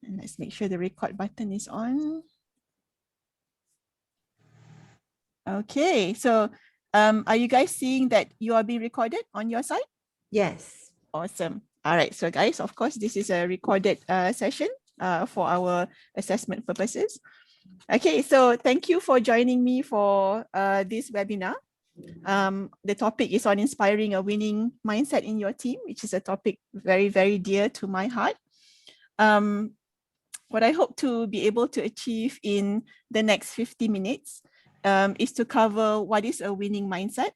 And let's make sure the record button is on. Okay, so are you guys seeing that you are being recorded on your side? Yes. Awesome. All right, so guys, of course, this is a recorded session for our assessment purposes. Okay, so thank you for joining me for this webinar. The topic is on inspiring a winning mindset in your team, which is a topic very, very dear to my heart. What I hope to be able to achieve in the next 50 minutes is to cover what is a winning mindset,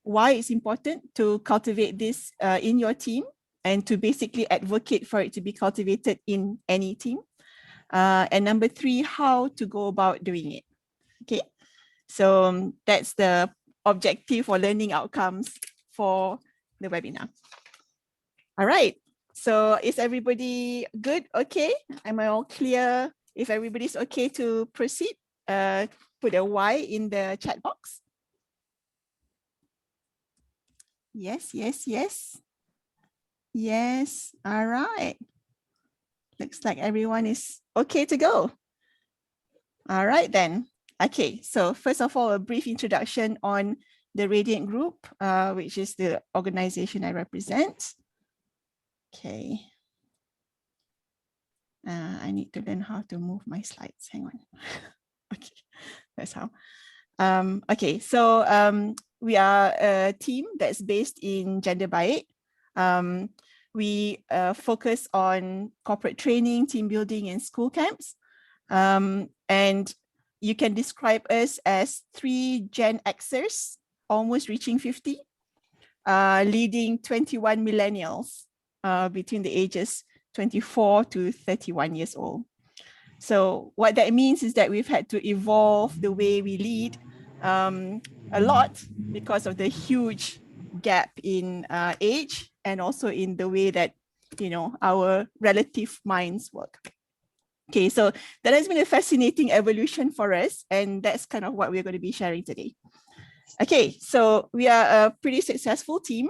why it's important to cultivate this in your team, and to basically advocate for it to be cultivated in any team. And number 3, how to go about doing it. Okay, so that's the objective or learning outcomes for the webinar. All right, so is everybody good? Okay, am I all clear? If everybody's okay to proceed, put a Y in the chat box. Yes, yes, yes. Yes, all right. Looks like everyone is okay to go. All right then. Okay, so first of all, a brief introduction on the Radiant Group, which is the organization I represent. Okay. I need to learn how to move my slides. Hang on. Okay, that's how. Okay, so we are a team that's based in Gender Baik. We focus on corporate training, team building, and school camps. And you can describe us as 3 Gen Xers, almost reaching 50, leading 21 millennials between the ages 24 to 31 years old. So what that means is that we've had to evolve the way we lead a lot because of the huge gap in age and also in the way that, you know, our relative minds work. Okay, so that has been a fascinating evolution for us, and that's kind of what we're going to be sharing today. Okay, so we are a pretty successful team.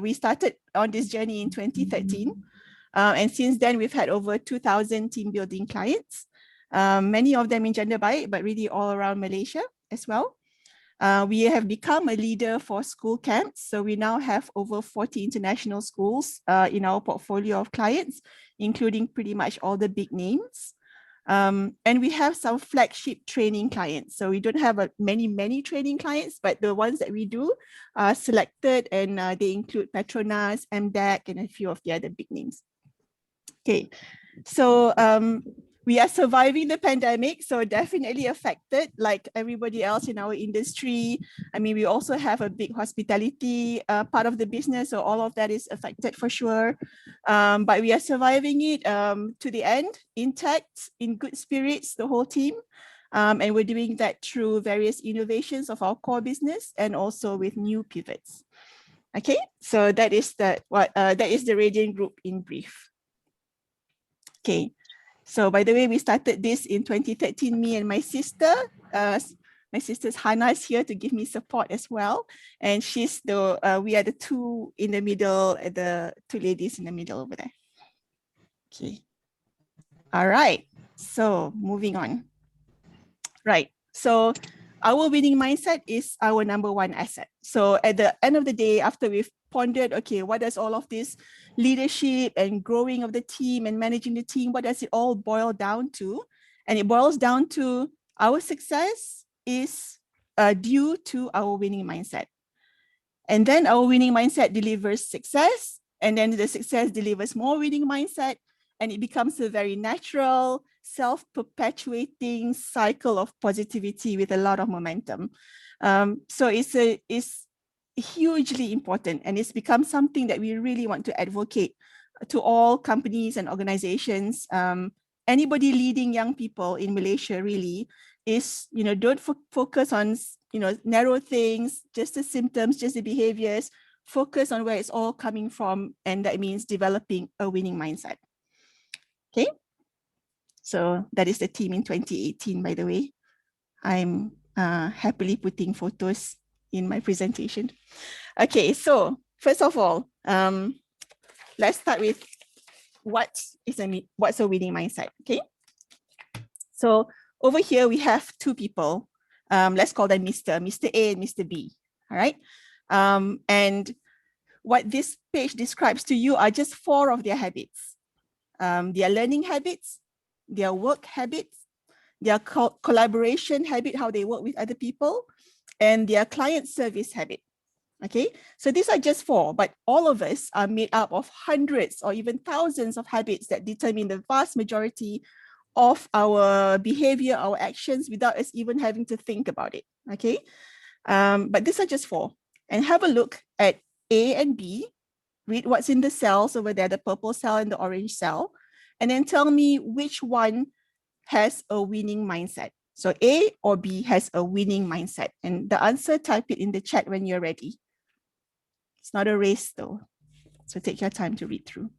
We started on this journey in 2013. And since then, we've had over 2,000 team building clients, many of them in Gender Baik, but really all around Malaysia as well. We have become a leader for school camps. So we now have over 40 international schools in our portfolio of clients, including pretty much all the big names. And we have some flagship training clients. So we don't have many training clients, but the ones that we do are selected, and they include Petronas, MDAC, and a few of the other big names. Okay, so we are surviving the pandemic, so definitely affected like everybody else in our industry. I mean, we also have a big hospitality part of the business, so all of that is affected for sure. But we are surviving it to the end, intact, in good spirits, the whole team. And we're doing that through various innovations of our core business and also with new pivots. Okay, so that is the Radiant Group in brief. Okay, so by the way, we started this in 2013, me and my sister. My sister's Hannah is here to give me support as well. And she's the, we are the two in the middle, the 2 ladies in the middle over there. Okay, all right, so moving on. Right, so our winning mindset is our #1 asset. So at the end of the day, after we've pondered, okay, what does all of this leadership and growing of the team and managing the team, what does it all boil down to? And it boils down to our success is due to our winning mindset. And then our winning mindset delivers success, and then the success delivers more winning mindset, and it becomes a very natural, self-perpetuating cycle of positivity with a lot of momentum. So it's hugely important, and it's become something that we really want to advocate to all companies and organizations. Anybody leading young people in Malaysia really is, you know, don't focus on, you know, narrow things, just the symptoms, just the behaviors, focus on where it's all coming from. And that means developing a winning mindset. Okay. So that is the team in 2018, by the way. I'm happily putting photos in my presentation. Okay, so first of all, let's start with what's a winning mindset, okay? So over here, we have two people. Let's call them Mr. A and Mr. B, all right? And what this page describes to you are just 4 of their habits. Their learning habits, their work habits, their collaboration habit, how they work with other people, and their client service habit. Okay, so these are just 4, but all of us are made up of hundreds or even thousands of habits that determine the vast majority of our behavior, our actions, without us even having to think about it. Okay, but these are just 4. And have a look at A and B. Read what's in the cells over there, the purple cell and the orange cell, and then tell me which one has a winning mindset. So A or B has a winning mindset. And the answer, type it in the chat when you're ready. It's not a race though, so take your time to read through.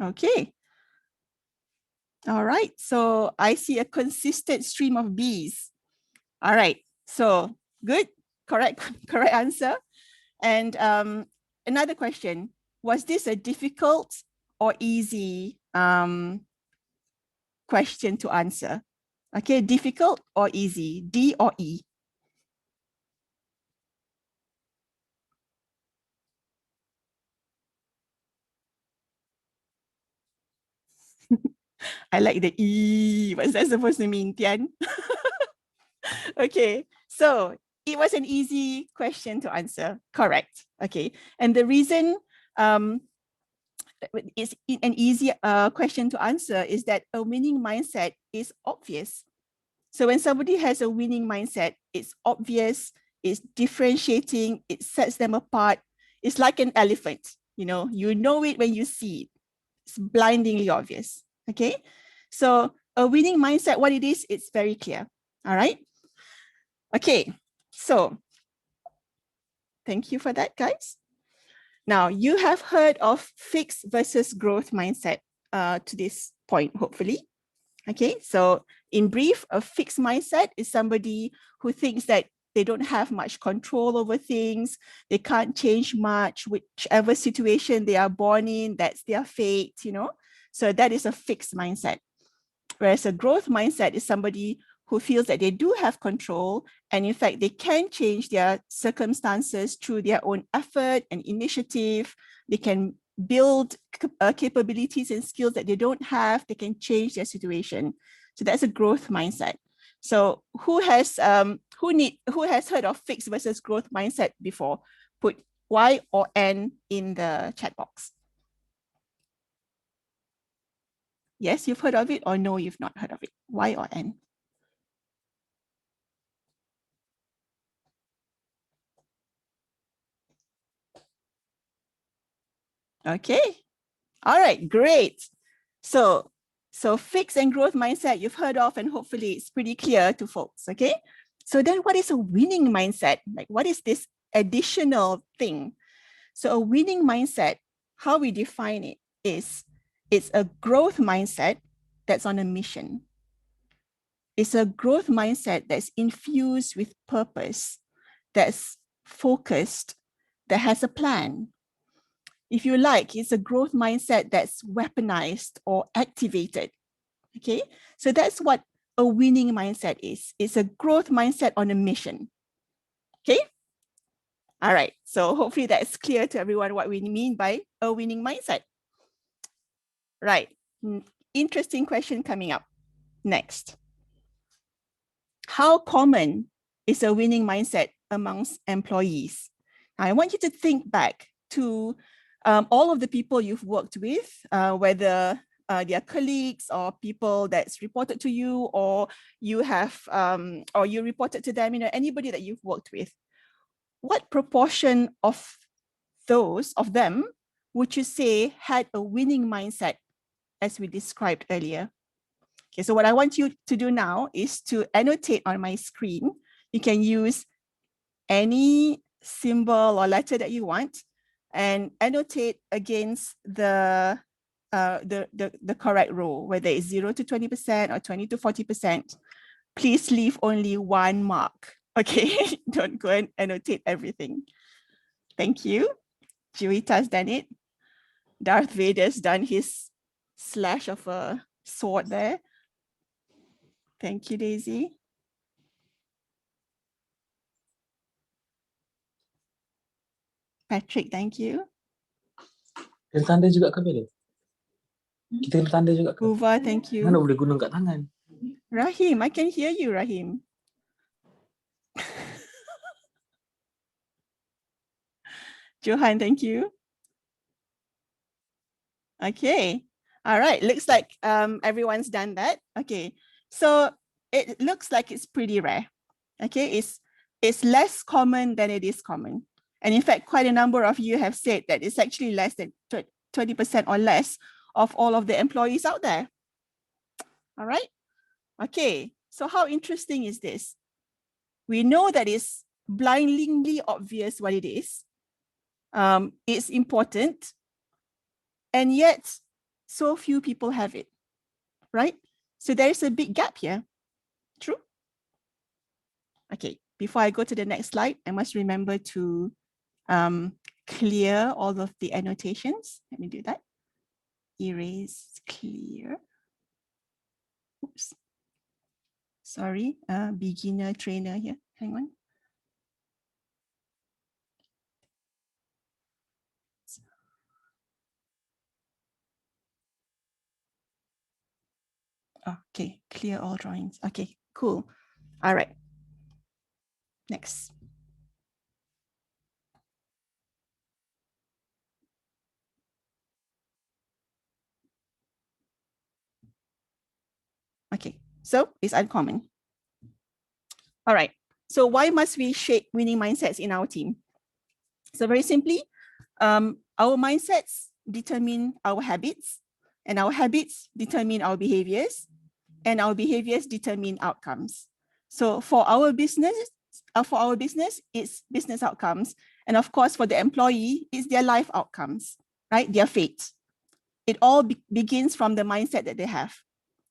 Okay. All right, so I see a consistent stream of Bs. All right, so good, correct answer. And another question, was this a difficult or easy question to answer? Okay, difficult or easy, D or E? I like the E. What's that supposed to mean, Tian? Okay, so it was an easy question to answer. Correct. Okay, and the reason it's an easy question to answer is that a winning mindset is obvious. So when somebody has a winning mindset, it's obvious, it's differentiating, it sets them apart. It's like an elephant, you know it when you see it. It's blindingly obvious. Okay, so a winning mindset, what it is, it's very clear. All right. Okay, so thank you for that, guys. Now, you have heard of fixed versus growth mindset to this point, hopefully. Okay, so in brief, a fixed mindset is somebody who thinks that they don't have much control over things, they can't change much, whichever situation they are born in, that's their fate, So that is a fixed mindset. Whereas a growth mindset is somebody who feels that they do have control, and in fact, they can change their circumstances through their own effort and initiative. They can build capabilities and skills that they don't have. They can change their situation. So that's a growth mindset. So who has heard of fixed versus growth mindset before? Put Y or N in the chat box. Yes, you've heard of it, or no, you've not heard of it. Y or N? Okay. All right, great. So fixed and growth mindset you've heard of, and hopefully it's pretty clear to folks, okay? So then what is a winning mindset? Like, what is this additional thing? So a winning mindset, how we define it is, it's a growth mindset that's on a mission. It's a growth mindset that's infused with purpose, that's focused, that has a plan. If you like, it's a growth mindset that's weaponized or activated. Okay, so that's what a winning mindset is. It's a growth mindset on a mission. Okay, all right, so hopefully that's clear to everyone what we mean by a winning mindset. Right, interesting question coming up next. How common is a winning mindset amongst employees? I want you to think back to all of the people you've worked with, whether they are colleagues or people that's reported to you, or you have, or you reported to them, anybody that you've worked with. What proportion of them would you say had a winning mindset as we described earlier? Okay, so what I want you to do now is to annotate on my screen. You can use any symbol or letter that you want, and annotate against the correct row, whether it's 0 to 20% or 20 to 40%. Please leave only one mark. Okay, don't go and annotate everything. Thank you. Juwita's done it. Darth Vader's done his slash of a sword there. Thank you, Daisy. Patrick, thank you. Kena tanda juga ke Bella? Kita kena tanda juga ke? Uva, thank you. Mana boleh guna kat tangan? Rahim, I can hear you, Rahim. Johan, thank you. Okay. All right. Looks like everyone's done that. Okay. So it looks like it's pretty rare. Okay. It's less common than it is common. And in fact, quite a number of you have said that it's actually less than 20% or less of all of the employees out there. All right. Okay. So how interesting is this? We know that it's blindingly obvious what it is. It's important. And yet, so few people have it, right? So there's a big gap here. True? Okay, before I go to the next slide, I must remember to clear all of the annotations. Let me do that. Erase, clear. Oops. Sorry, beginner trainer here. Hang on. Okay, clear all drawings. Okay, cool. All right. Next. Okay, so it's uncommon. All right. So why must we shape winning mindsets in our team? So very simply, our mindsets determine our habits, and our habits determine our behaviors, and our behaviors determine outcomes. So for our business, it's business outcomes, and of course for the employee, it's their life outcomes, right? Their fate. It all begins from the mindset that they have.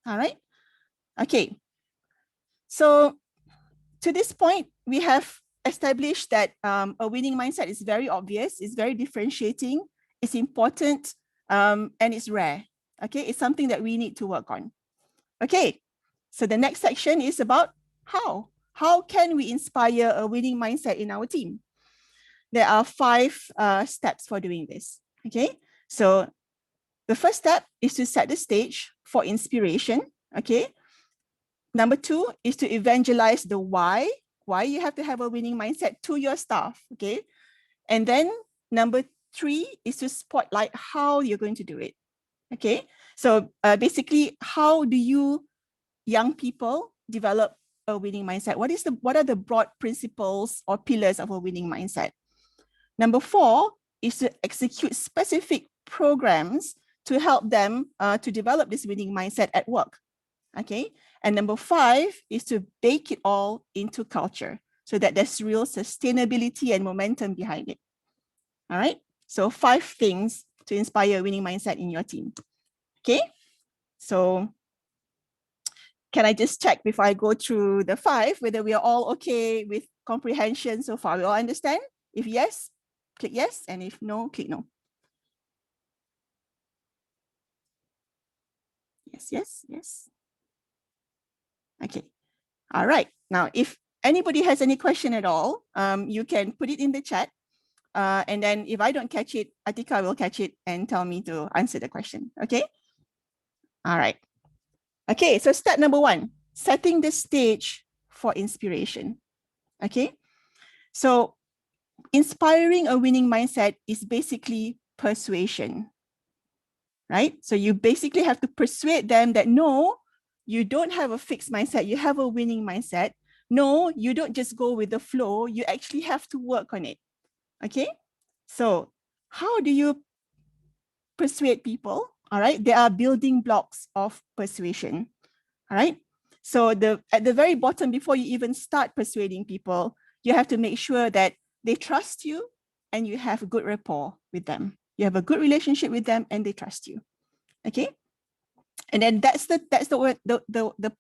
All right. Okay. So to this point, we have established that a winning mindset is very obvious, it's very differentiating, it's important, and it's rare. Okay, it's something that we need to work on. Okay, so the next section is about how. How can we inspire a winning mindset in our team? There are 5 steps for doing this. Okay, so the first step is to set the stage for inspiration. Okay, number 2 is to evangelize the why you have to have a winning mindset to your staff. Okay, and then number 3 is to spotlight how you're going to do it. Okay, so basically, how do you young people develop a winning mindset? What are the broad principles or pillars of a winning mindset? Number 4 is to execute specific programs to help them to develop this winning mindset at work. Okay, and number 5 is to bake it all into culture so that there's real sustainability and momentum behind it. All right, so 5 things to inspire a winning mindset in your team. Okay, so can I just check before I go through the 5 whether we are all okay with comprehension so far? We all understand? If yes, click yes, and if no, click no. Yes, yes, yes. Okay. All right. Now, if anybody has any question at all, you can put it in the chat. And then if I don't catch it, Atika will catch it and tell me to answer the question. Okay. All right. Okay. So step number 1, setting the stage for inspiration. Okay. So inspiring a winning mindset is basically persuasion, right? So you basically have to persuade them that no, you don't have a fixed mindset, you have a winning mindset. No, you don't just go with the flow, you actually have to work on it. Okay, so how do you persuade people? All right, there are building blocks of persuasion. All right, so at the very bottom, before you even start persuading people, you have to make sure that they trust you and you have good rapport with them. You have a good relationship with them and they trust you. Okay. And then that's the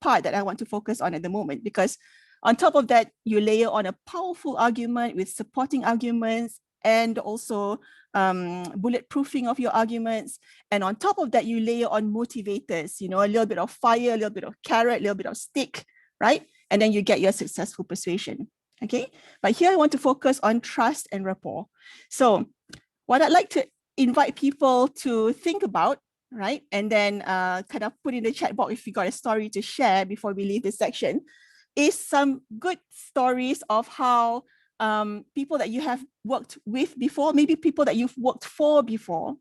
part that I want to focus on at the moment, because on top of that, you layer on a powerful argument with supporting arguments and also bulletproofing of your arguments. And on top of that, you layer on motivators, you know, a little bit of fire, a little bit of carrot, a little bit of stick, right? And then you get your successful persuasion. Okay. But here I want to focus on trust and rapport. So what I'd like to invite people to think about, right? And then kind of put in the chat box if you got a story to share before we leave this section, is some good stories of how people that you have worked with before, maybe people that you've worked for before,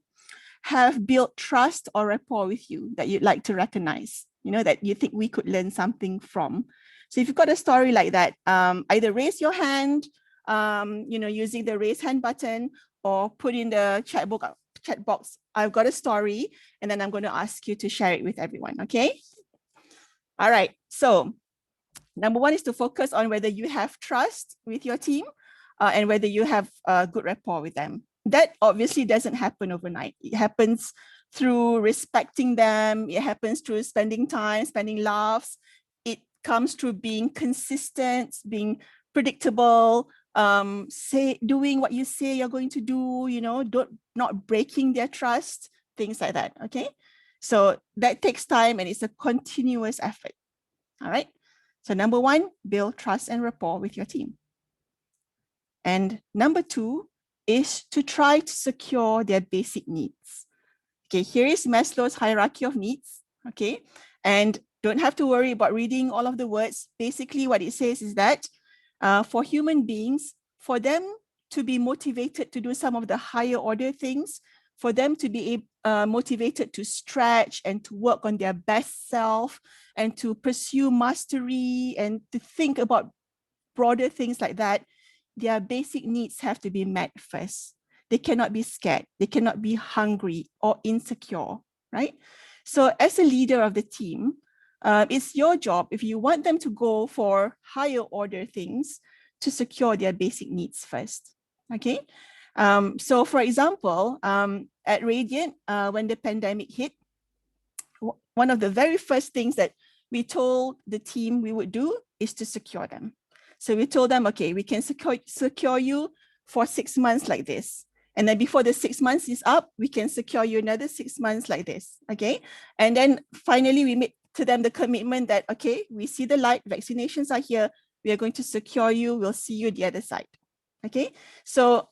have built trust or rapport with you that you'd like to recognize, you know, that you think we could learn something from. So if you've got a story like that, either raise your hand, you know, using the raise hand button, or put in the chat box, I've got a story, and then I'm going to ask you to share it with everyone, okay? All right, so number one is to focus on whether you have trust with your team and whether you have a good rapport with them. That obviously doesn't happen overnight. It happens through respecting them. It happens through spending time, spending laughs. It comes through being consistent, being predictable, doing what you say you're going to do, you know, not breaking their trust, things like that, okay? So that takes time and it's a continuous effort, all right? So number one, build trust and rapport with your team. And number two is to try to secure their basic needs. Okay, here is Maslow's hierarchy of needs, okay? And don't have to worry about reading all of the words. Basically what it says is that for human beings, for them to be motivated to do some of the higher order things, for them to be motivated to stretch and to work on their best self and to pursue mastery and to think about broader things like that, their basic needs have to be met first. They cannot be scared. They cannot be hungry or insecure, right? So as a leader of the team, it's your job, if you want them to go for higher order things, to secure their basic needs first, okay? So for example, at Radiant, when the pandemic hit, one of the very first things that we told the team we would do is to secure them. So we told them, okay, we can secure you for 6 months like this. And then before the 6 months is up, we can secure you another 6 months like this, okay? And then finally, we made to them the commitment that, okay, we see the light, vaccinations are here, we are going to secure you, we'll see you the other side, okay? So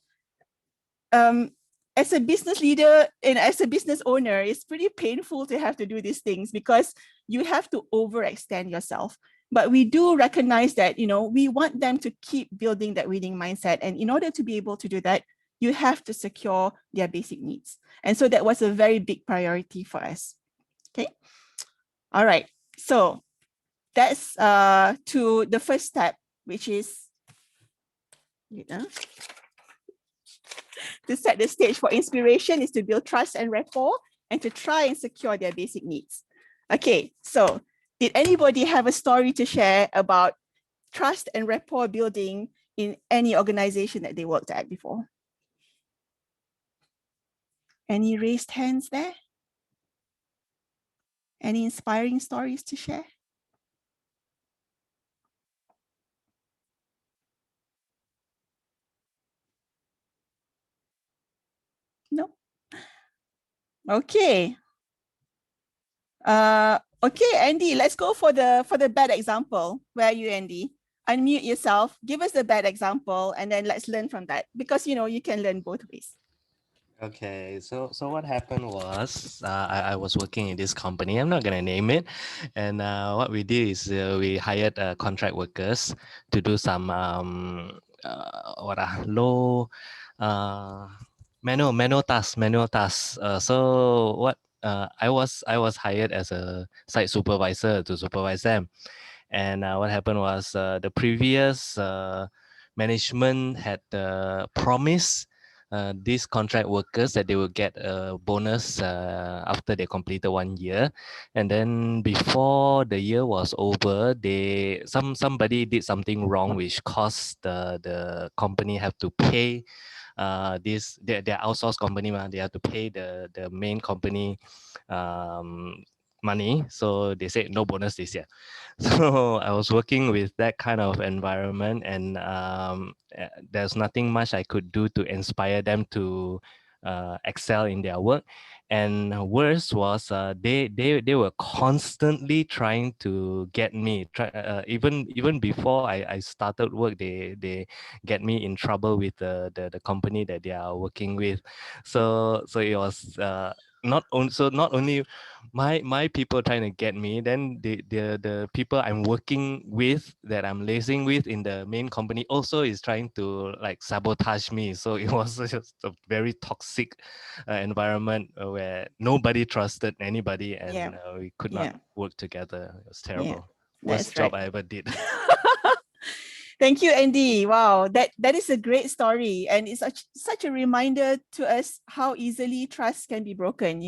as a business leader and as a business owner, it's pretty painful to have to do these things because you have to overextend yourself. But we do recognize that, you know, we want them to keep building that winning mindset. And in order to be able to do that, you have to secure their basic needs. And so that was a very big priority for us. Okay. All right. So that's to the first step, which is, you know, to set the stage for inspiration is to build trust and rapport and to try and secure their basic needs. Okay, so did anybody have a story to share about trust and rapport building in any organization that they worked at before? Any raised hands there? Any inspiring stories to share? No? Okay. Okay, Andy, let's go for the bad example. Where are you, Andy? Unmute yourself, give us the bad example, and then let's learn from that, because you know you can learn both ways. Okay, so what happened was I was working in this company. I'm not gonna name it, and what we did is we hired contract workers to do some low manual tasks. So what I was hired as a site supervisor to supervise them, and what happened was the previous management had promised these contract workers that they will get a bonus after they completed 1 year, and then before the year was over, somebody did something wrong which caused the company have to pay their outsourced company, they have to pay the main company money. So they said no bonus this year. So I was working with that kind of environment, and there's nothing much I could do to inspire them to excel in their work. And worse was they were constantly trying to get me. Even before I started work, they get me in trouble with the company that they are working with. So it was not only my people trying to get me, then the people I'm working with, that I'm liaising with in the main company, also is trying to like sabotage me. So it was just a very toxic environment where nobody trusted anybody, and we could not work together. It was terrible. Worst job I ever did. Thank you, Andy. Wow, that is a great story, and it's such a reminder to us how easily trust can be broken.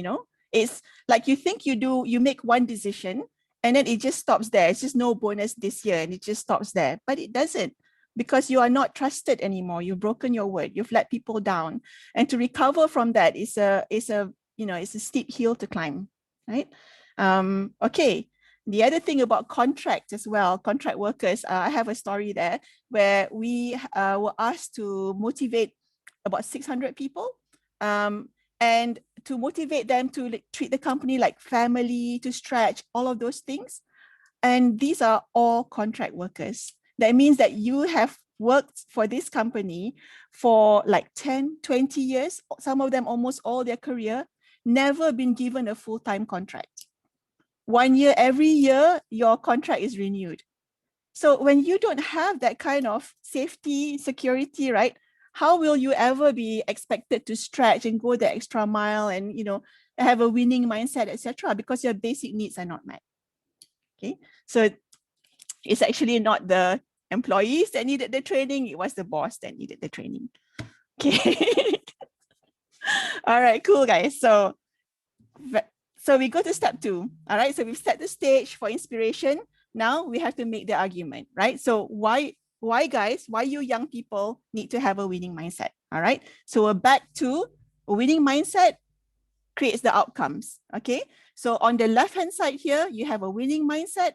It's like you think you make one decision, and then it just stops there. It's just no bonus this year, and it just stops there. But it doesn't, because you are not trusted anymore. You've broken your word. You've let people down, and to recover from that is a steep hill to climb, right? Okay. The other thing about contract as well, contract workers, I have a story there where we were asked to motivate about 600 people, and to motivate them to treat the company like family, to stretch, all of those things. And these are all contract workers. That means that you have worked for this company for like 10, 20 years, some of them almost all their career, never been given a full-time contract. 1 year, every year, your contract is renewed. So when you don't have that kind of safety, security, right? How will you ever be expected to stretch and go the extra mile and, have a winning mindset, etc., because your basic needs are not met. Okay, so it's actually not the employees that needed the training, it was the boss that needed the training. Okay. All right, cool, guys. So we go to step 2. All right, so we've set the stage for inspiration. Now we have to make the argument, right? So why guys, why you young people need to have a winning mindset? All right, so we're back to a winning mindset creates the outcomes. Okay, so on the left hand side here, you have a winning mindset.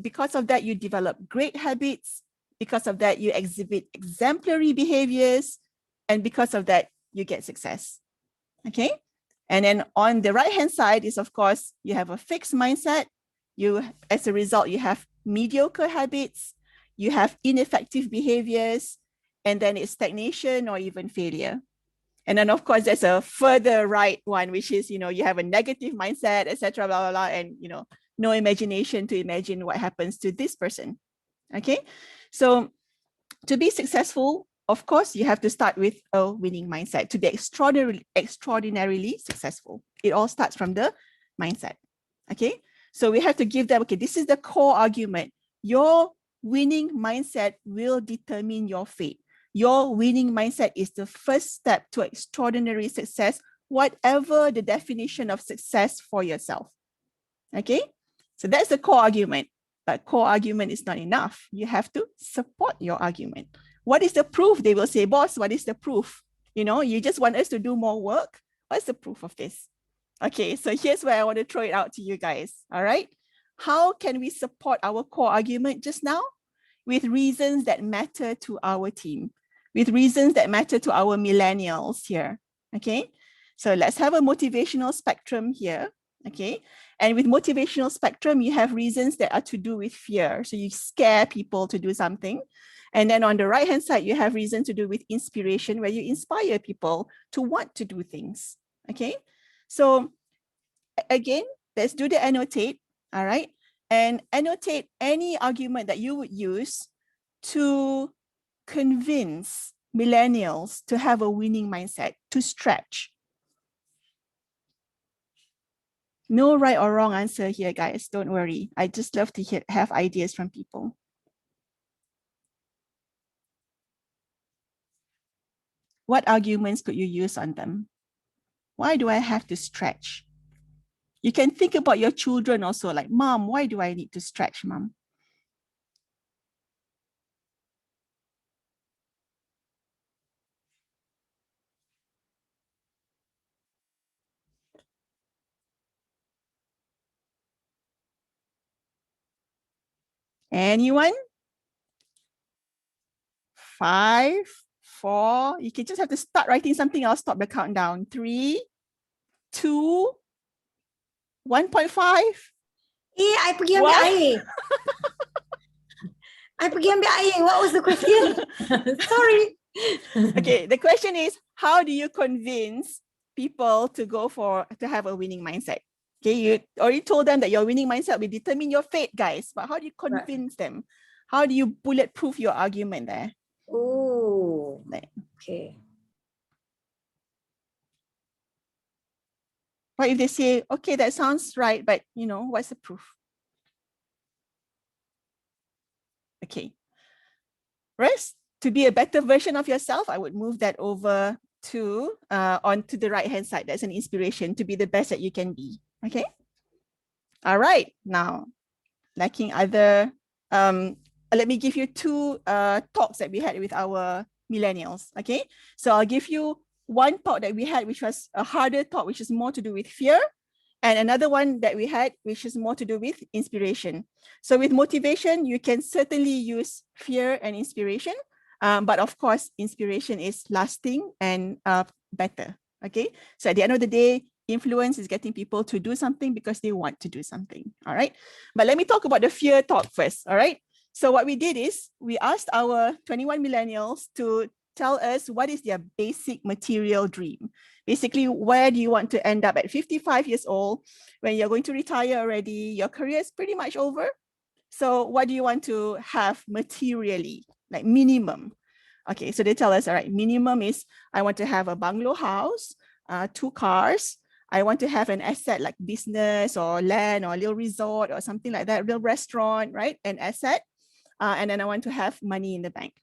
Because of that, you develop great habits. Because of that, you exhibit exemplary behaviors. And because of that, you get success. Okay. And then on the right-hand side is, of course, you have a fixed mindset. As a result, you have mediocre habits, you have ineffective behaviors, and then it's stagnation or even failure. And then, of course, there's a further right one, which is, you have a negative mindset, etc., blah, blah, blah, and, no imagination to imagine what happens to this person. Okay. So to be successful, of course, you have to start with a winning mindset to be extraordinarily successful. It all starts from the mindset. Okay, so we have to give them, okay, this is the core argument. Your winning mindset will determine your fate. Your winning mindset is the first step to extraordinary success, whatever the definition of success for yourself. Okay, so that's the core argument. But core argument is not enough. You have to support your argument. What is the proof? They will say, boss, what is the proof? You just want us to do more work. What's the proof of this? Okay, so here's where I want to throw it out to you guys. All right. How can we support our core argument just now? With reasons that matter to our team, with reasons that matter to our millennials here. Okay, so let's have a motivational spectrum here. Okay, and with motivational spectrum, you have reasons that are to do with fear. So you scare people to do something. And then on the right-hand side, you have reason to do with inspiration, where you inspire people to want to do things. Okay, so again, let's do the annotate. All right, and annotate any argument that you would use to convince millennials to have a winning mindset, to stretch. No right or wrong answer here, guys. Don't worry. I just love to have ideas from people. What arguments could you use on them? Why do I have to stretch? You can think about your children also, like, Mom, why do I need to stretch, Mom? Anyone? 5, 4. You can just have to start writing something. I'll stop the countdown. 3, 2, 1.5. I pergi ambil air. I pergi ambil air. What was the question? Sorry. Okay, the question is, how do you convince people to have a winning mindset? Okay, you already told them that your winning mindset will determine your fate, guys. But how do you convince them? How do you bulletproof your argument there? Oh, okay. What if they say, okay, that sounds right, but what's the proof? Okay. Rest, to be a better version of yourself, I would move that over to onto the right-hand side. That's an inspiration to be the best that you can be. Okay. All right. Now, lacking other, let me give you 2 talks that we had with our millennials. Okay. So I'll give you one talk that we had, which was a harder talk, which is more to do with fear. And another one that we had, which is more to do with inspiration. So with motivation, you can certainly use fear and inspiration. But of course, inspiration is lasting and better. Okay. So at the end of the day, influence is getting people to do something because they want to do something. All right. But let me talk about the fear talk first. All right. So what we did is we asked our 21 millennials to tell us what is their basic material dream. Basically, where do you want to end up at 55 years old when you're going to retire already? Your career is pretty much over. So what do you want to have materially, like minimum? Okay, so they tell us, all right, minimum is I want to have a bungalow house, 2 cars. I want to have an asset like business or land or a little resort or something like that, real restaurant, right? An asset. And then I want to have money in the bank.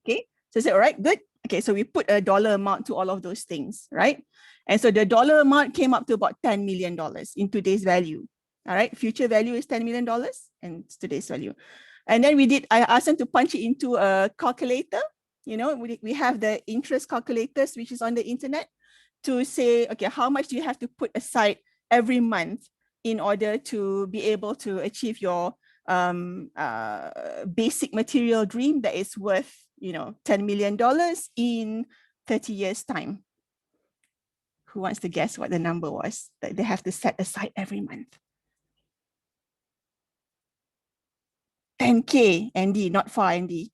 Okay, so I said, all right, good. Okay, so we put a dollar amount to all of those things, right? And so the dollar amount came up to about $10 million in today's value. All right, future value is $10 million and today's value. And then I asked them to punch it into a calculator. We have the interest calculators, which is on the internet, to say, okay, how much do you have to put aside every month in order to be able to achieve your basic material dream that is worth, $10 million in 30 years time. Who wants to guess what the number was that they have to set aside every month? 10K, Andy, not far, Andy.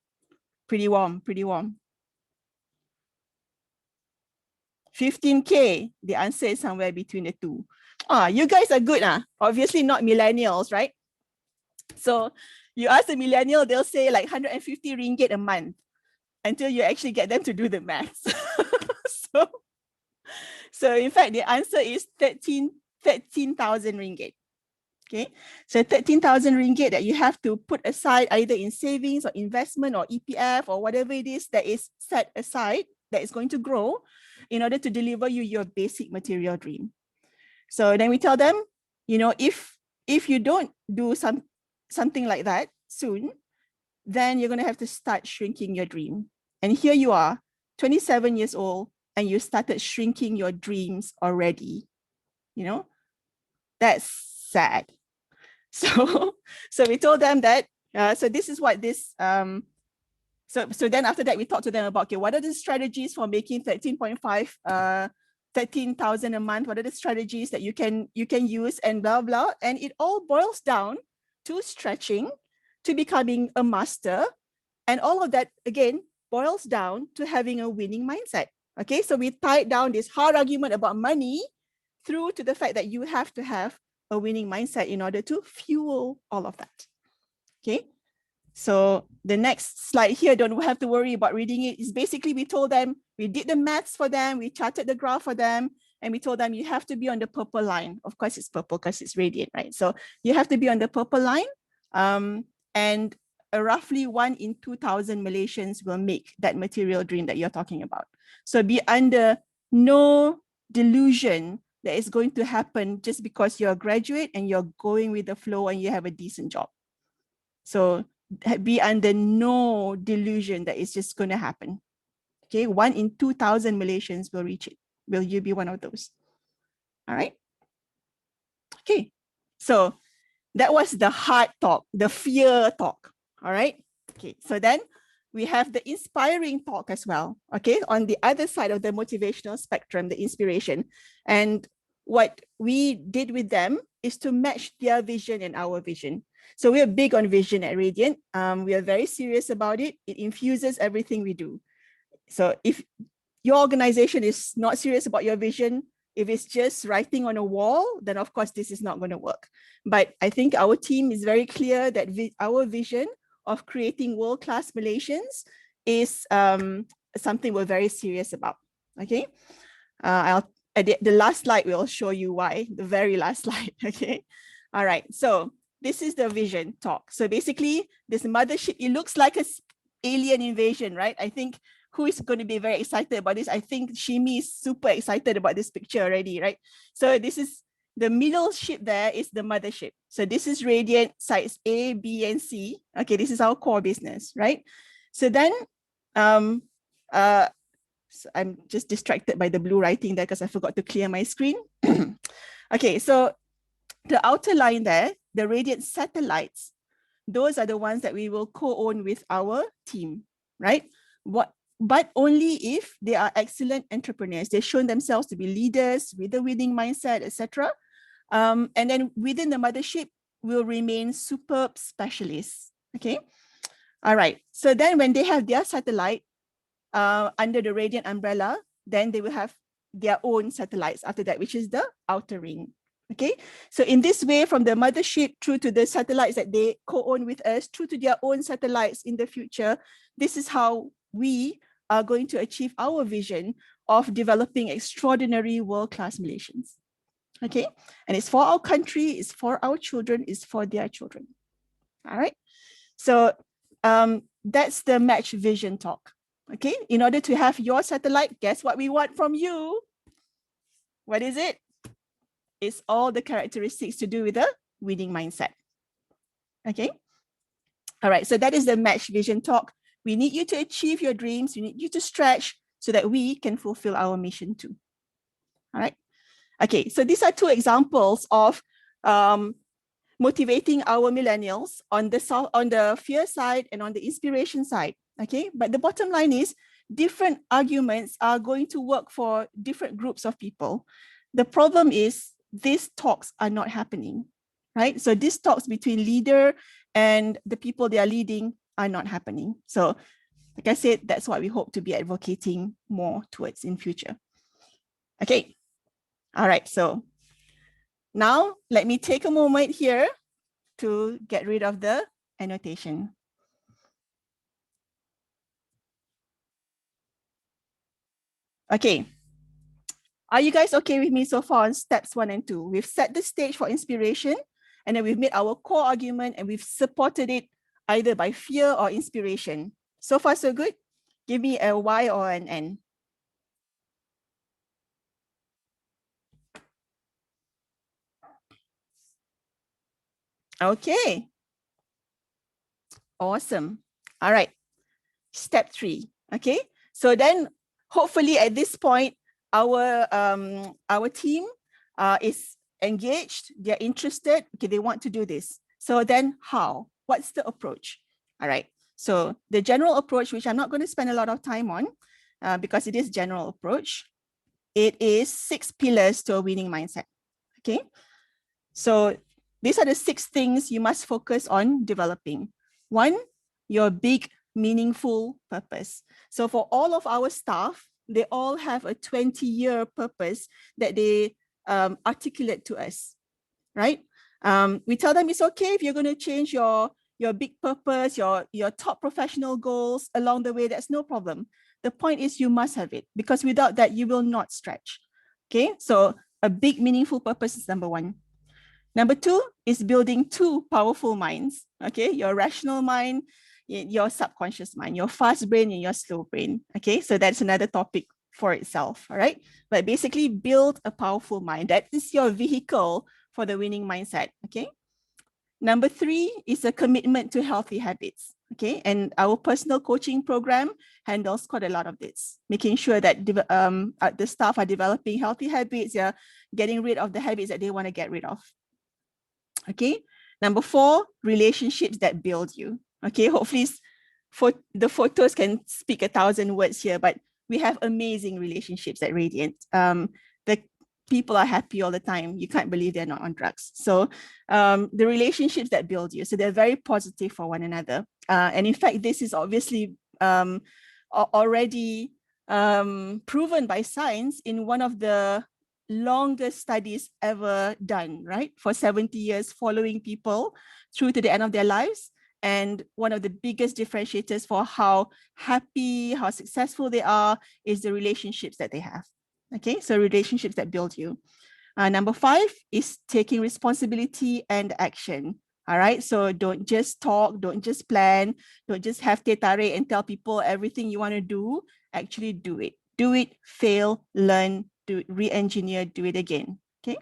Pretty warm. 15K, the answer is somewhere between the two. You guys are good. Obviously not millennials, right? So you ask a millennial, they'll say like 150 ringgit a month until you actually get them to do the maths. So in fact, the answer is 13,000 ringgit. Okay, so 13,000 ringgit that you have to put aside either in savings or investment or EPF or whatever it is that is set aside that is going to grow in order to deliver you your basic material dream. So then we tell them, if you don't do something like that soon, then you're going to have to start shrinking your dream. And here you are, 27 years old, and you started shrinking your dreams already. That's sad. So we told them that, so this is what this, so then after that, we talked to them about, okay, what are the strategies for making 13,000 a month? What are the strategies that you can use and blah, blah. And it all boils down to stretching, to becoming a master. And all of that, again, boils down to having a winning mindset. Okay, so we tied down this hard argument about money through to the fact that you have to have a winning mindset in order to fuel all of that. Okay, so the next slide here, don't have to worry about reading it. It's basically, we told them, we did the maths for them, we charted the graph for them, and we told them you have to be on the purple line. Of course, it's purple because it's radiant, right? So you have to be on the purple line, and roughly 1 in 2,000 Malaysians will make that material dream that you're talking about. So be under no delusion that is going to happen just because you're a graduate and you're going with the flow and you have a decent job. So be under no delusion that it's just going to happen. Okay, 1 in 2,000 Malaysians will reach it. Will you be one of those? All right. Okay, so That was the hard talk, the fear talk. All right. Okay. So then we have the inspiring talk as well. Okay. On the other side of the motivational spectrum, the inspiration. And what we did with them is to match their vision and our vision. So we are big on vision at Radiant. We are very serious about it. It infuses everything we do. So if your organization is not serious about your vision, if it's just writing on a wall, then of course this is not going to work. But I think our team is very clear that our vision of creating world-class Malaysians is something we're very serious about. Okay, the last slide will show you why. The very last slide. Okay, all right. So this is the vision talk. So basically, this mothership, it looks like an alien invasion, right? I think who is going to be very excited about this? I think Shimi is super excited about this picture already, right? So this is the middle ship there is the mothership. So this is Radiant sites A, B, and C. Okay, this is our core business, right? So then, so I'm just distracted by the blue writing there because I forgot to clear my screen. Okay, so the outer line there, the Radiant satellites, those are the ones that we will co-own with our team, right? But only if they are excellent entrepreneurs. They've shown themselves to be leaders with a winning mindset, etc. And then within the mothership will remain superb specialists. Okay. All right. So then when they have their satellite under the Radiant umbrella, then they will have their own satellites after that, which is the outer ring. Okay. So in this way, from the mothership through to the satellites that they co-own with us, through to their own satellites in the future, this is how we are going to achieve our vision of developing extraordinary world-class Malaysians. Okay, and it's for our country, it's for our children, it's for their children. All right, so that's the match vision talk. Okay, in order to have your satellite, guess what we want from you? What is it? It's all the characteristics to do with a winning mindset. Okay, all right, so that is the match vision talk. We need you to achieve your dreams. We need you to stretch so that we can fulfill our mission too. All right. Okay, so these are two examples of motivating our millennials on the fear side and on the inspiration side. Okay, but the bottom line is different arguments are going to work for different groups of people. The problem is these talks are not happening, right? So these talks between leader and the people they are leading are not happening. So like I said, that's what we hope to be advocating more towards in future. Okay. All right, so now let me take a moment here to get rid of the annotation. Okay, are you guys okay with me so far on steps 1 and 2? We've set the stage for inspiration, and then we've made our core argument and we've supported it either by fear or inspiration. So far, so good? Give me a Y or an N. Okay. Awesome. All right. Step 3. Okay. So then hopefully at this point, our team is engaged, they're interested, okay, they want to do this. So then how? What's the approach? All right. So the general approach, which I'm not going to spend a lot of time on because it is general approach, it is 6 pillars to a winning mindset. Okay. So these are the 6 things you must focus on developing. 1, your big, meaningful purpose. So for all of our staff, they all have a 20-year purpose that they articulate to us, right? We tell them it's okay if you're going to change your big purpose, your top professional goals along the way, that's no problem. The point is you must have it, because without that, you will not stretch. Okay, so a big, meaningful purpose is number 1. Number 2 is building 2 powerful minds. Okay, your rational mind, your subconscious mind, your fast brain and your slow brain. Okay, so that's another topic for itself. All right, but basically build a powerful mind. That is your vehicle for the winning mindset. Okay. Number 3 is a commitment to healthy habits. Okay, and our personal coaching program handles quite a lot of this, making sure that the staff are developing healthy habits, getting rid of the habits that they want to get rid of. Okay, Number 4, relationships that build you. Okay, hopefully for the photos can speak 1,000 words here, but we have amazing relationships at Radiant. The people are happy all the time. You can't believe they're not on drugs. So the relationships that build you, so they're very positive for one another. And in fact, this is obviously already proven by science in one of the longest studies ever done, right? For 70 years, following people through to the end of their lives. And one of the biggest differentiators for how happy, how successful they are is the relationships that they have. Okay, so relationships that build you. Number 5 is taking responsibility and action. All right, so don't just talk, don't just plan, don't just have teh tarik and tell people everything you want to do. Actually do it. Do it, fail, learn, do it, re-engineer, do it again. Okay.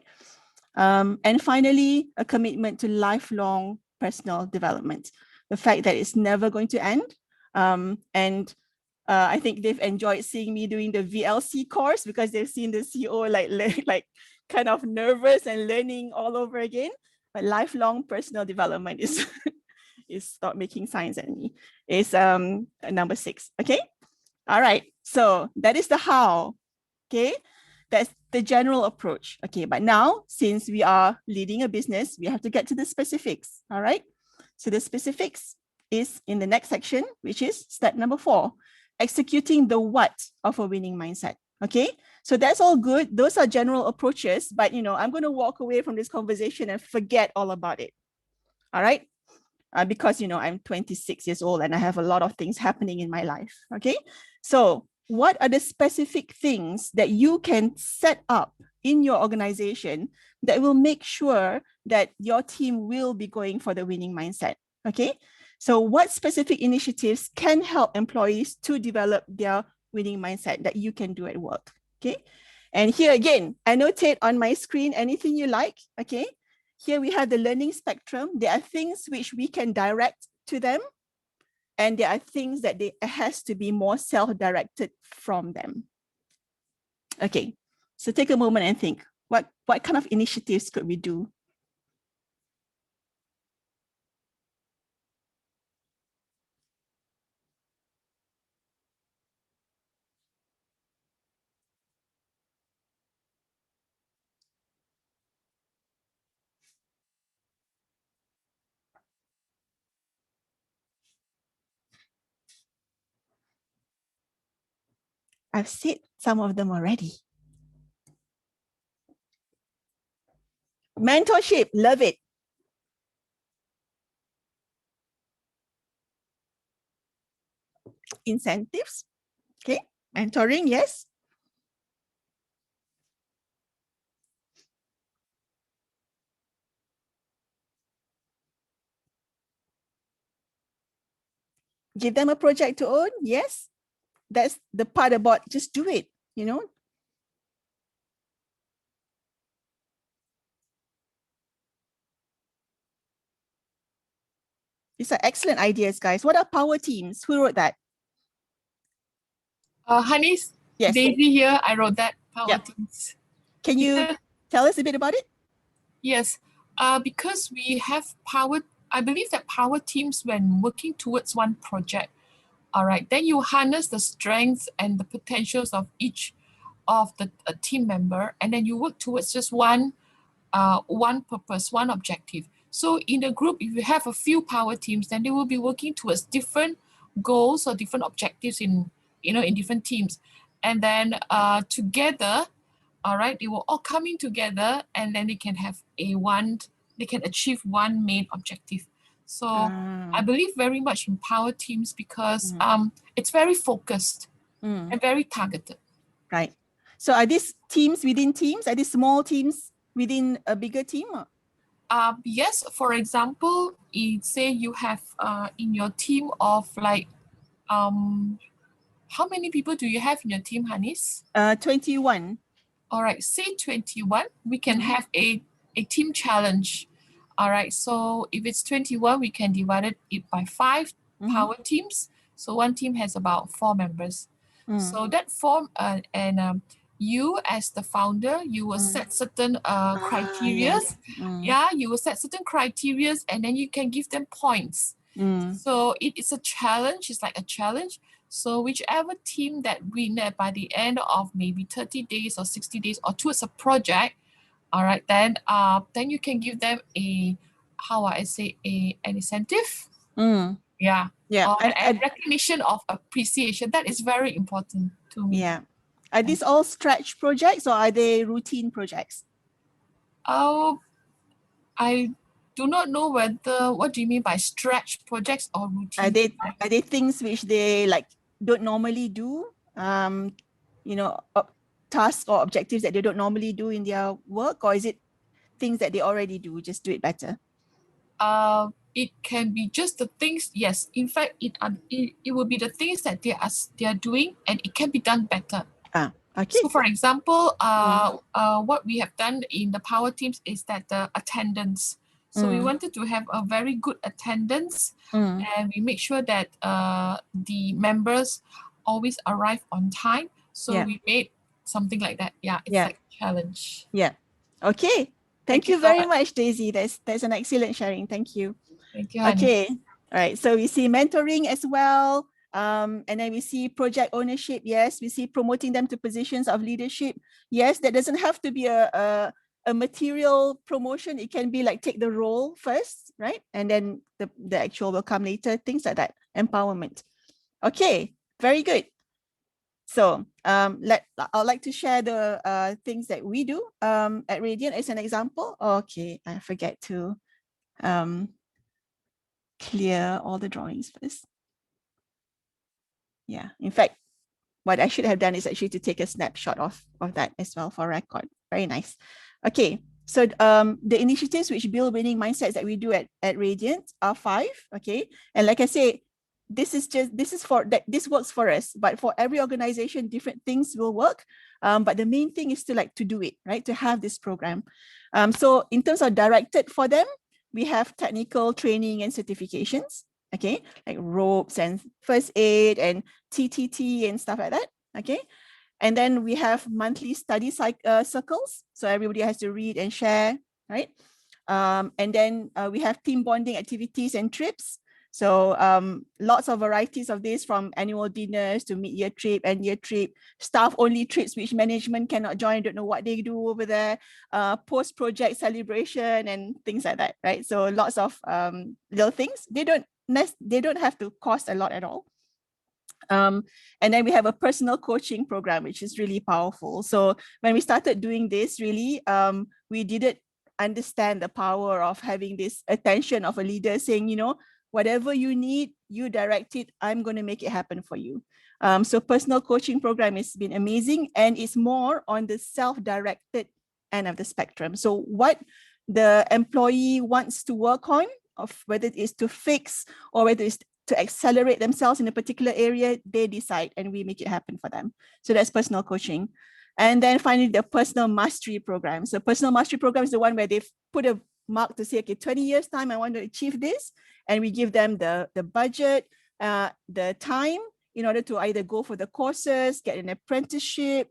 And finally, a commitment to lifelong personal development. The fact that it's never going to end. I think they've enjoyed seeing me doing the VLC course because they've seen the CEO like kind of nervous and learning all over again. But lifelong personal development is stop making signs at me. Is number 6. Okay. All right. So that is the how. Okay. That's the general approach. Okay. But now, since we are leading a business, we have to get to the specifics. All right. So the specifics is in the next section, which is step number 4, executing the what of a winning mindset. Okay. So that's all good. Those are general approaches, but I'm going to walk away from this conversation and forget all about it. All right. Because I'm 26 years old and I have a lot of things happening in my life. Okay. So what are the specific things that you can set up in your organization that will make sure that your team will be going for the winning mindset? Okay. So what specific initiatives can help employees to develop their winning mindset that you can do at work? Okay. And here again, annotate on my screen anything you like. Okay. Here we have the learning spectrum. There are things which we can direct to them, and there are things that it has to be more self-directed from them. Okay, so take a moment and think, what kind of initiatives could we do? I've said some of them already. Mentorship, love it. Incentives, okay. Mentoring, yes. Give them a project to own, yes. That's the part about just do it, These are excellent ideas, guys. What are power teams? Who wrote that? Hanis, Yes. Daisy here. I wrote that. Power Yep. teams. Can you tell us a bit about it? Yes. Because we have power, I believe that power teams, when working towards one project, all right, then you harness the strengths and the potentials of each of the team member, and then you work towards just one purpose, one objective. So in a group, if you have a few power teams, then they will be working towards different goals or different objectives in different teams. And then together, all right, they will all coming together, and then they can have they can achieve one main objective. So I believe very much in power teams because it's very focused and very targeted. Right. So are these teams within teams? Are these small teams within a bigger team? Yes, for example, say you have in your team of like, how many people do you have in your team, Hanis? 21. All right, say 21, we can have a team challenge. All right, so if it's 21, we can divide it by 5 power teams. So one team has about 4 members. So that form you as the founder, you will set certain criteria. Yes. Yeah, you will set certain criteria and then you can give them points. So it is a challenge. It's like a challenge. So whichever team that win it by the end of maybe 30 days or 60 days or towards a project, all right, then you can give them a, how I say, an incentive. Yeah. Yeah. Or a recognition of appreciation. That is very important to me. Yeah. Are these all stretch projects or are they routine projects? Oh, I do not know whether, what do you mean by stretch projects or routine? Are they things which they like don't normally do? You know, tasks or objectives that they don't normally do in their work, or is it things that they already do, just do it better? It can be just the things. Yes, in fact, it will be the things that they are doing, and it can be done better. Okay. So, for example, what we have done in the power teams is that the attendance. So we wanted to have a very good attendance, and we make sure that the members always arrive on time. So we made something like that. Yeah, it's like a challenge. Yeah. Okay. Thank you very much, Daisy. That's an excellent sharing. Thank you. Thank you. Okay. All right. So we see mentoring as well. And then we see project ownership. Yes. We see promoting them to positions of leadership. Yes. That doesn't have to be a material promotion. It can be like take the role first, right? And then the actual will come later. Things like that. Empowerment. Okay. Very good. So I'd like to share the things that we do at Radiant as an example. Okay, I forget to clear all the drawings first. Yeah, in fact, what I should have done is actually to take a snapshot of that as well for record. Very nice. Okay, so the initiatives which build winning mindsets that we do at Radiant are 5. Okay, and like I say, this works for us, but for every organization, different things will work. But the main thing is to do it, right? To have this program. So in terms of directed for them, we have technical training and certifications, okay, like ropes and first aid and TTT and stuff like that, okay. And then we have monthly study circles, so everybody has to read and share, right? And then we have team bonding activities and trips. So lots of varieties of this, from annual dinners to mid-year trip, end-year trip, staff-only trips which management cannot join, don't know what they do over there, post-project celebration and things like that, right? So lots of little things. They don't have to cost a lot at all. And then we have a personal coaching program, which is really powerful. So when we started doing this, really, we didn't understand the power of having this attention of a leader saying, you know, whatever you need, you direct it, I'm going to make it happen for you. So personal coaching program has been amazing, and it's more on the self-directed end of the spectrum. So what the employee wants to work on, of whether it is to fix or whether it's to accelerate themselves in a particular area, they decide and we make it happen for them. So that's personal coaching. And then finally, the personal mastery program. So personal mastery program is the one where they've put a mark to say, okay, 20 years time, I want to achieve this. And we give them the budget, the time in order to either go for the courses, get an apprenticeship,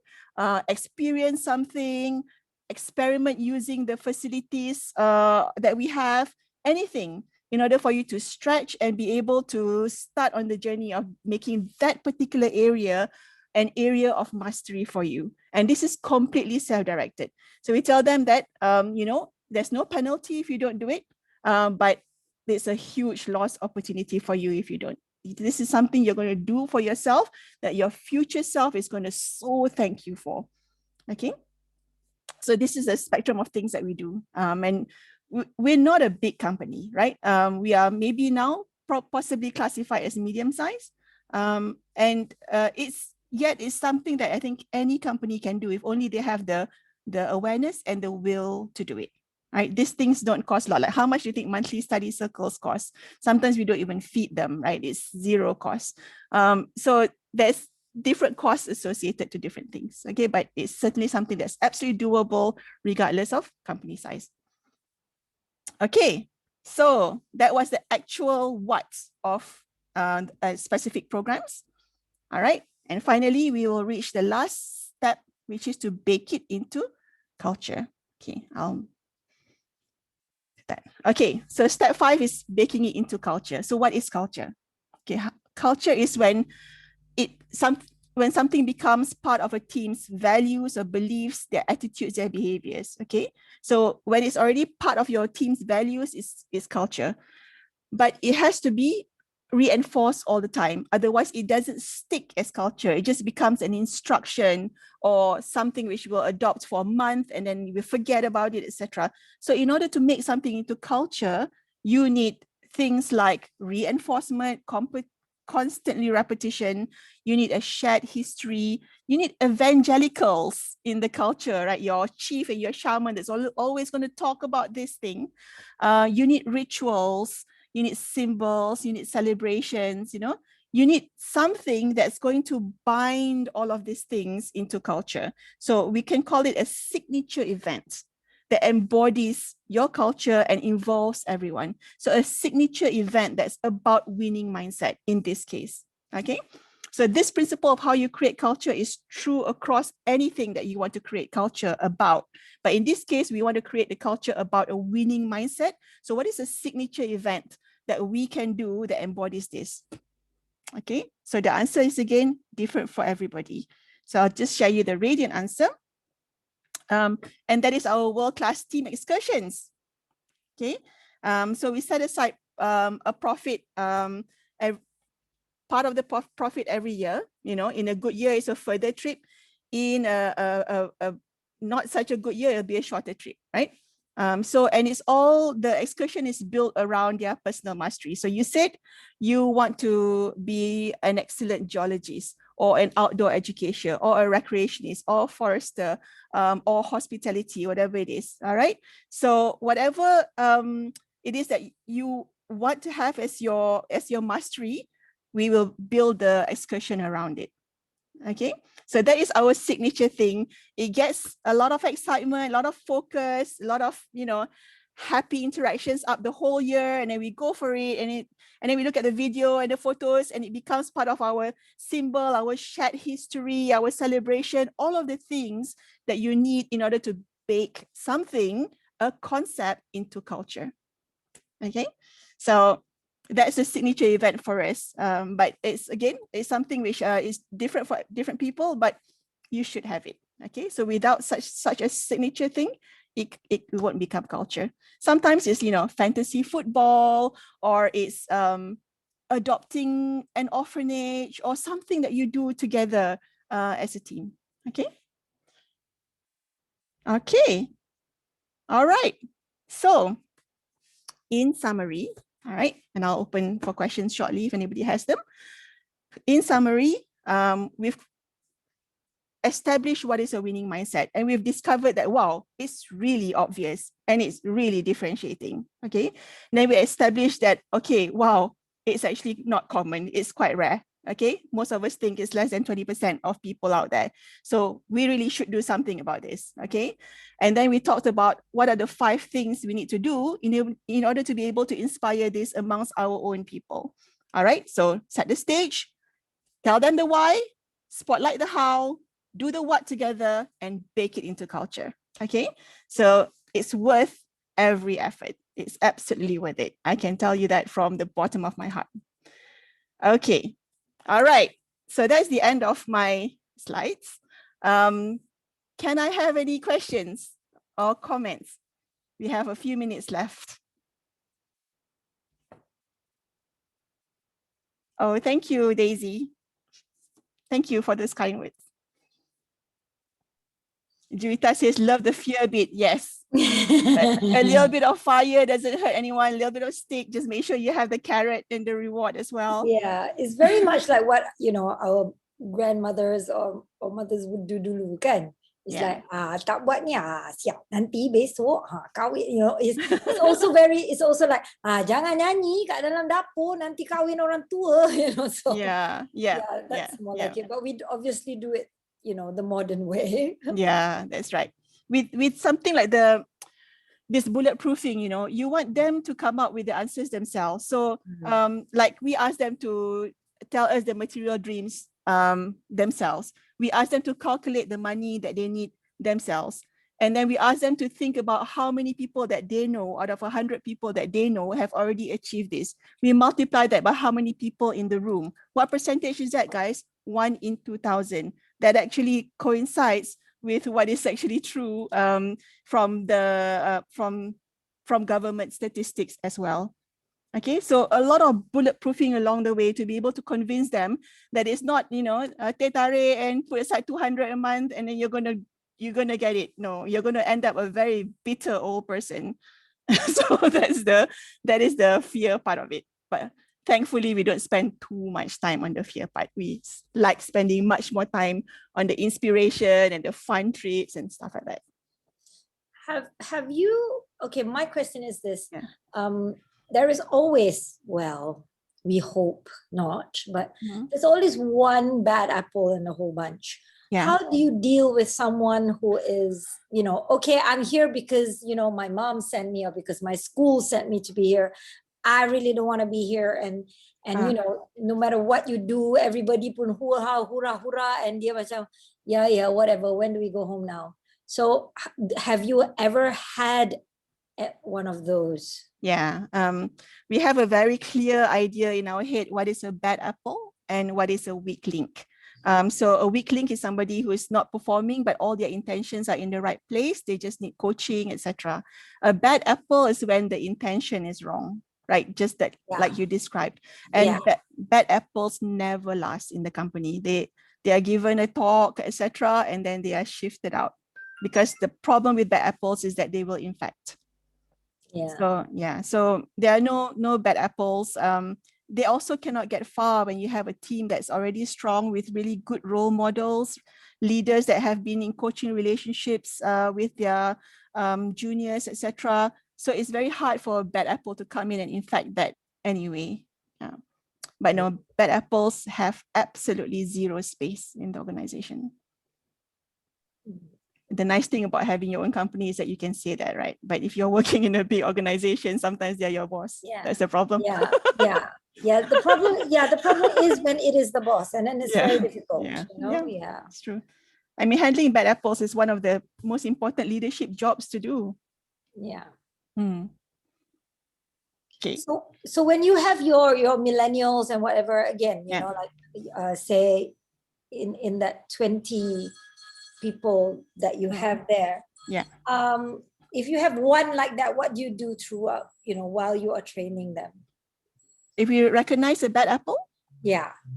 experience something, experiment using the facilities that we have, anything, in order for you to stretch and be able to start on the journey of making that particular area an area of mastery for you. And this is completely self-directed. So we tell them that, you know, there's no penalty if you don't do it, but there's a huge lost opportunity for you if you don't. This is something you're going to do for yourself that your future self is going to so thank you for. Okay. So this is a spectrum of things that we do. And we're not a big company, right? We are maybe now possibly classified as medium size. And it's something that I think any company can do if only they have the awareness and the will to do it. Right? These things don't cost a lot. Like, how much do you think monthly study circles cost? Sometimes we don't even feed them, right? It's zero cost. So there's different costs associated to different things. Okay, but it's certainly something that's absolutely doable regardless of company size. Okay, so that was the actual what of specific programs. All right, and finally, we will reach the last step which is to bake it into culture. Okay, I'll do that. Okay, so step 5 is baking it into culture. So what is culture? Okay, culture is when something becomes part of a team's values or beliefs, their attitudes, their behaviors. Okay, so when it's already part of your team's values, is culture, but it has to be reinforced all the time. Otherwise, it doesn't stick as culture. It just becomes an instruction or something which we'll adopt for a month and then we forget about it, etc. So in order to make something into culture, you need things like reinforcement, constantly repetition. You need a shared history. You need evangelicals in the culture, right? Your chief and your shaman that's always going to talk about this thing. You need rituals. You need symbols, you need celebrations, you know, you need something that's going to bind all of these things into culture. So we can call it a signature event that embodies your culture and involves everyone. So a signature event that's about winning mindset in this case, okay? So this principle of how you create culture is true across anything that you want to create culture about. But in this case, we want to create the culture about a winning mindset. So what is a signature event that we can do that embodies this? Okay, so the answer is again different for everybody. So I'll just share you the radiant answer. And that is our world-class team excursions. Okay, so we set aside a profit, part of the profit every year. You know, in a good year, it's a further trip. In a not such a good year, it'll be a shorter trip, right? And it's all, the excursion is built around their personal mastery. So you said you want to be an excellent geologist or an outdoor educator or a recreationist or forester or hospitality, whatever it is, all right? So whatever it is that you want to have as your mastery, we will build the excursion around it. Okay, so that is our signature thing. It gets a lot of excitement, a lot of focus, a lot of, you know, happy interactions up the whole year, and then we go for it, and then we look at the video and the photos, and it becomes part of our symbol, our shared history, our celebration, all of the things that you need in order to bake something, a concept, into culture. Okay, so that's a signature event for us. But it's something which is different for different people, but you should have it. Okay, so without such a signature thing, it won't become culture. Sometimes it's, you know, fantasy football, or it's adopting an orphanage, or something that you do together as a team. Okay. Okay. All right. So in summary, all right, and I'll open for questions shortly if anybody has them. In summary, we've established what is a winning mindset, and we've discovered that, wow, it's really obvious and it's really differentiating. Okay, then we established that, okay, wow, it's actually not common, it's quite rare. Okay, most of us think it's less than 20% of people out there. So we really should do something about this. Okay, and then we talked about what are the 5 things we need to do in order to be able to inspire this amongst our own people. All right, so set the stage, tell them the why, spotlight the how, do the what together, and bake it into culture. Okay, so it's worth every effort. It's absolutely worth it. I can tell you that from the bottom of my heart. Okay, all right. So that's the end of my slides. Can I have any questions or comments? We have a few minutes left. Oh, thank you, Daisy. Thank you for those kind words. Juwita says, love the fear bit. Yes. A little bit of fire doesn't hurt anyone. A little bit of stick. Just make sure you have the carrot and the reward as well. Yeah, it's very much like what, you know, our grandmothers or mothers would do dulu kan. It's like, tak buat ni, siap. Nanti besok, kahwin, you know, it's also it's also like, jangan nyanyi kat dalam dapur, nanti kahwin orang tua, you know. So that's more like it. But we obviously do it, you know, the modern way. Yeah, that's right. With something like this bulletproofing, you know, you want them to come up with the answers themselves. So like we ask them to tell us the material dreams themselves. We ask them to calculate the money that they need themselves. And then we ask them to think about how many people that they know out of 100 people that they know have already achieved this. We multiply that by how many people in the room. What percentage is that, guys? 1 in 2,000. That actually coincides with what is actually true from government statistics as well. Okay, so a lot of bulletproofing along the way to be able to convince them that it's not, teh tarik and put aside 200 a month and then you're gonna get it. No, you're gonna end up a very bitter old person. So that is the fear part of it. But thankfully, we don't spend too much time on the fear part. We like spending much more time on the inspiration and the fun trips and stuff like that. Have you, okay, my question is this. Yeah. There is always, well, we hope not, but Mhm. there's always one bad apple in the whole bunch. Yeah. How do you deal with someone who is, okay, I'm here because, my mom sent me or because my school sent me to be here. I really don't want to be here. And no matter what you do, everybody pun hurrah, hurrah, hurrah. And dia macam, yeah, whatever. When do we go home now? So have you ever had one of those? Yeah, we have a very clear idea in our head what is a bad apple and what is a weak link. So a weak link is somebody who is not performing, but all their intentions are in the right place. They just need coaching, etc. A bad apple is when the intention is wrong, right? Just that, like you described. And bad apples never last in the company. They are given a talk, etc., and then they are shifted out because the problem with bad apples is that they will infect. So there are no bad apples. They also cannot get far when you have a team that's already strong with really good role models, leaders that have been in coaching relationships with their juniors, etc. So it's very hard for a bad apple to come in and infect that anyway. But no, bad apples have absolutely zero space in the organization. The nice thing about having your own company is that you can say that, right? But if you're working in a big organization, sometimes they're your boss. That's the problem. The problem is when it is the boss, and then it's very difficult. It's true. I mean, handling bad apples is one of the most important leadership jobs to do. Okay. So when you have your millennials and whatever, again, say in that 20 people that you have there. If you have one like that, what do you do throughout, while you are training them? If you recognize a bad apple?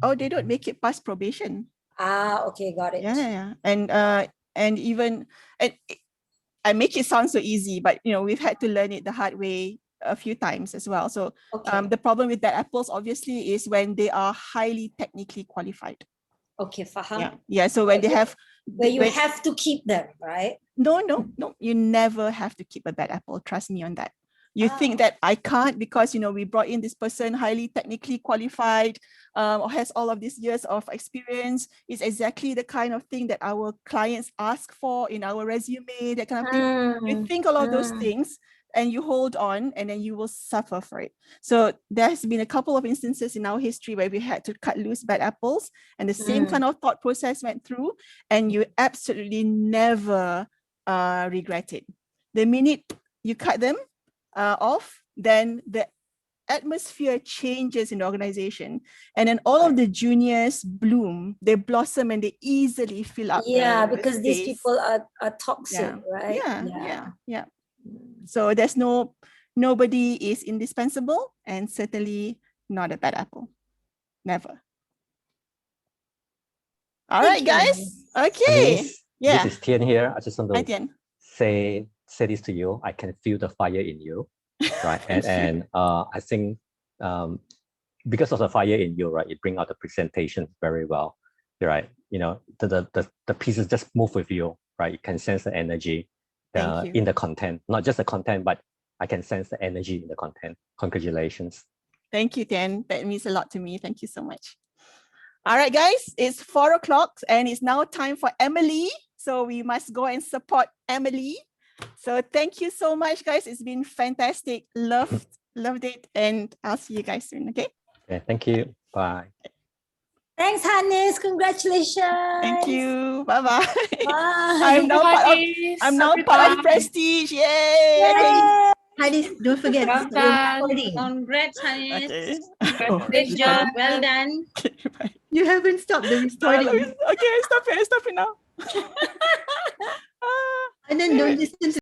Oh, they don't make it past probation. Okay, got it. And even, and I make it sound so easy, but we've had to learn it the hard way a few times as well. So the problem with bad apples obviously is when they are highly technically qualified. Okay, faham. So when they have, where you have to keep them, right? No, you never have to keep a bad apple. Trust me on that. You think that I can't because, we brought in this person highly technically qualified or has all of these years of experience. It's exactly the kind of thing that our clients ask for in our resume, that kind of thing. You think all of those things and you hold on, and then you will suffer for it. So there's been a couple of instances in our history where we had to cut loose bad apples, and the same kind of thought process went through, and you absolutely never regret it. The minute you cut them off, then the atmosphere changes in the organization, and then all of the juniors bloom, they blossom, and they easily fill up because these people are toxic, right? So there's nobody is indispensable, and certainly not a bad apple. Never. All right, guys. Okay. This is Tian here. I just want to say this to you. I can feel the fire in you, right? and I think because of the fire in you, right, it brings out the presentation very well, right? The pieces just move with you, right? You can sense the energy in the content, not just the content, but I can sense the energy in the content. Congratulations. Thank you, Tian. That means a lot to me. Thank you so much. All right, guys, it's 4 o'clock and it's now time for Emily. So we must go and support Emily. So thank you so much, guys. It's been fantastic. Loved it. And I'll see you guys soon. Okay. Thank you. Bye. Thanks, Hannes. Congratulations. Thank you. Bye-bye. Bye. I'm now part of Prestige. Yay! Yay. Hannes, don't forget Well the done. recording. Congrats, Hannes. Okay. Great job. Well done. Okay, bye. You haven't stopped the recording. Okay, stop it now. And then don't listen to